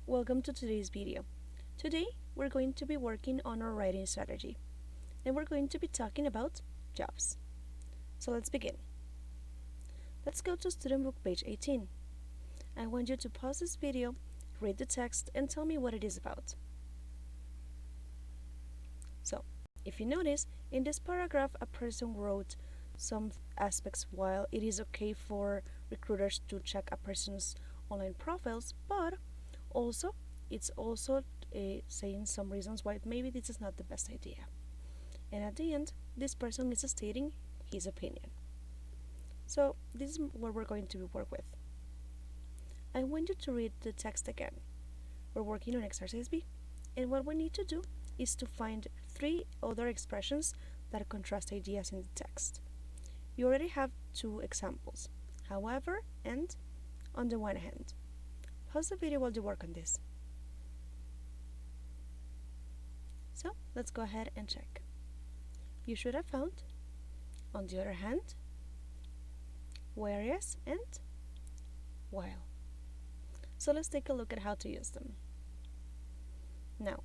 Welcome to today's video. Today we're going to be working on our writing strategy and we're going to be talking about jobs. So let's begin. Let's go to student book page 18. I want you to pause this video, read the text and tell me what it is about. So, if you notice, in this paragraph a person wrote some aspects while it is okay for recruiters to check a person's online profiles, but it's also saying some reasons why maybe this is not the best idea. And at the end, this person is stating his opinion. So this is what we're going to work with. I want you to read the text again. We're working on exercise B, and what we need to do is to find 3 other expressions that contrast ideas in the text. You already have 2 examples, however and on the one hand. Pause the video while you work on this. So let's go ahead and check. You should have found on the other hand, whereas and while. So let's take a look at how to use them. Now,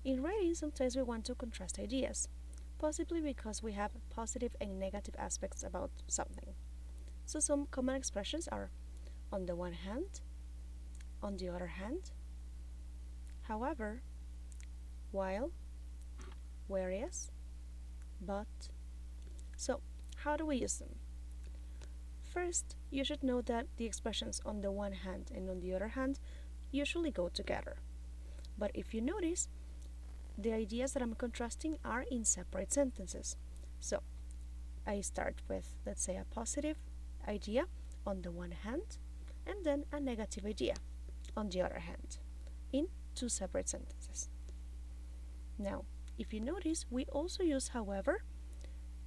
in writing sometimes we want to contrast ideas, possibly because we have positive and negative aspects about something. So some common expressions are on the one hand, on the other hand, however, while, whereas, but. So, how do we use them? First, you should know that the expressions on the one hand and on the other hand usually go together. But if you notice, the ideas that I'm contrasting are in separate sentences. So, I start with, let's say, a positive idea on the one hand and then a negative idea on the other hand in 2 separate sentences. Now, if you notice, we also use however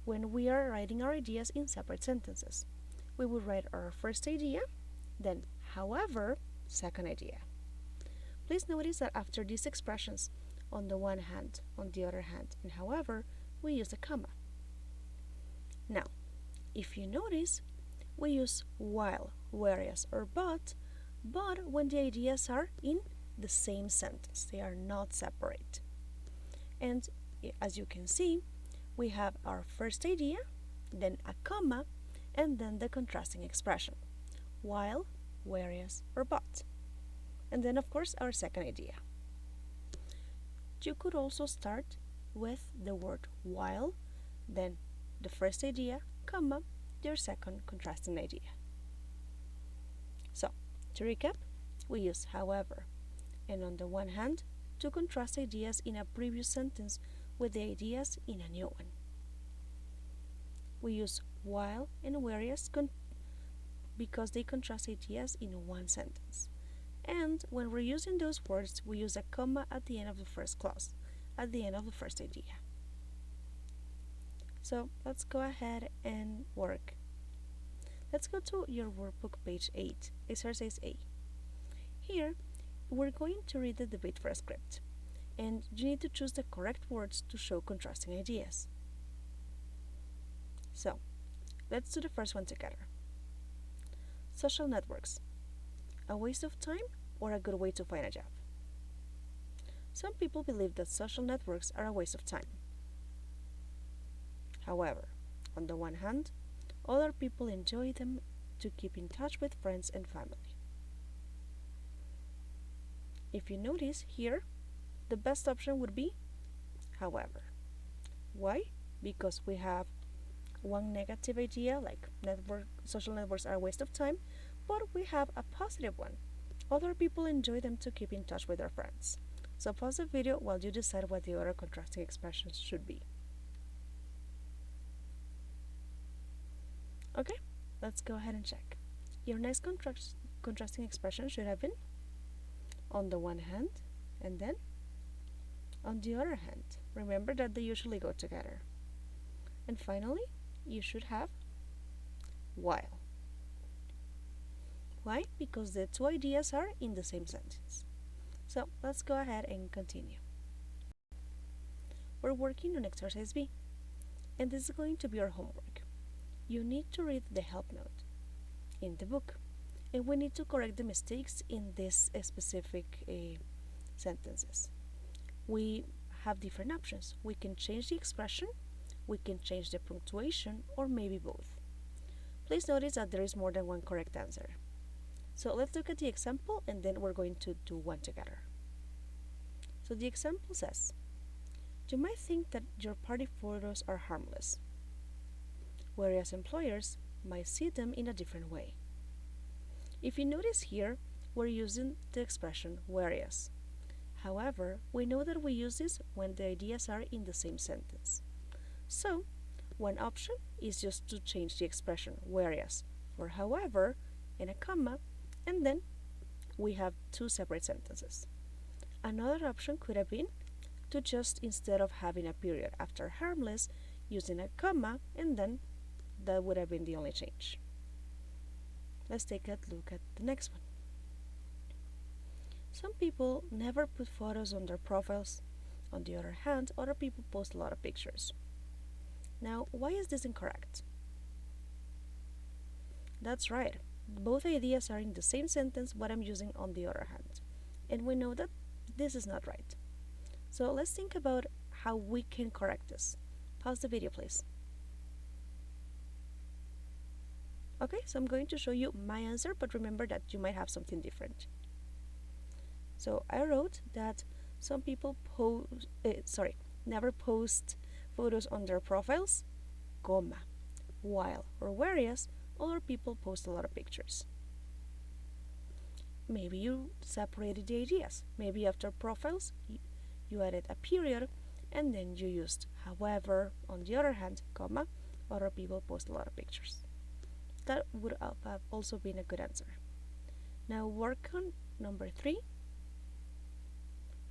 when we are writing our ideas in separate sentences. We will write our first idea, then however, second idea. Please notice that after these expressions, on the one hand, on the other hand, and however, we use a comma. Now, if you notice, we use while, whereas, or but when the ideas are in the same sentence. They are not separate. And as you can see, we have our first idea, then a comma, and then the contrasting expression, while, whereas, or but. And then, of course, our second idea. You could also start with the word while, then the first idea, comma, your second contrasting idea. So, to recap, we use however, and on the one hand, to contrast ideas in a previous sentence with the ideas in a new one. We use while and whereas because they contrast ideas in one sentence. And when we're using those words, we use a comma at the end of the first clause, at the end of the first idea. So let's go ahead and work. Let's go to your workbook page 8, exercise A. Here, we're going to read the debate for a script, and you need to choose the correct words to show contrasting ideas. So, let's do the first one together. Social networks. A waste of time or a good way to find a job? Some people believe that social networks are a waste of time. However, on the one hand, other people enjoy them to keep in touch with friends and family. If you notice here, the best option would be however. Why? Because we have one negative idea, like social networks are a waste of time, but we have a positive one. Other people enjoy them to keep in touch with their friends. So pause the video while you decide what the other contrasting expressions should be. Okay, let's go ahead and check. Your next contrasting expression should have been on the one hand and then on the other hand. Remember that they usually go together. And finally, you should have while. Why? Because the 2 ideas are in the same sentence. So let's go ahead and continue. We're working on exercise B, and this is going to be our homework. You need to read the help note in the book and we need to correct the mistakes in these specific sentences. We have different options. We can change the expression, we can change the punctuation, or maybe both. Please notice that there is more than one correct answer. So let's look at the example and then we're going to do one together. So the example says, you might think that your party photos are harmless, whereas employers might see them in a different way. If you notice here, we're using the expression whereas. However, we know that we use this when the ideas are in the same sentence. So, one option is just to change the expression whereas for however and a comma, and then we have two separate sentences. Another option could have been to just, instead of having a period after harmless, using a comma, and then that would have been the only change. Let's take a look at the next one. Some people never put photos on their profiles. On the other hand, other people post a lot of pictures. Now, why is this incorrect? That's right. Both ideas are in the same sentence, but I'm using on the other hand. And we know that this is not right. So let's think about how we can correct this. Pause the video, please. Okay, so I'm going to show you my answer, but remember that you might have something different. So I wrote that some people never post photos on their profiles, comma, while or whereas other people post a lot of pictures. Maybe you separated the ideas. Maybe after profiles, you added a period, and then you used however, on the other hand, comma, other people post a lot of pictures. That would have also been a good answer. Now work on number 3,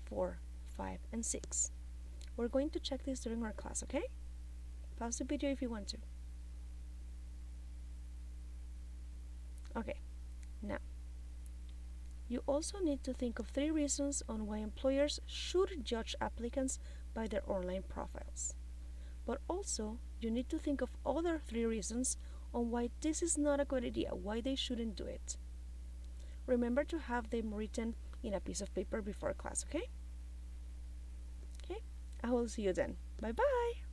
4, 5, and 6. We're going to check this during our class, okay? Pause the video if you want to. Okay, now, you also need to think of 3 reasons on why employers should judge applicants by their online profiles. But also, you need to think of other 3 reasons on why this is not a good idea, why they shouldn't do it. Remember to have them written in a piece of paper before class, okay? Okay, I will see you then. Bye-bye!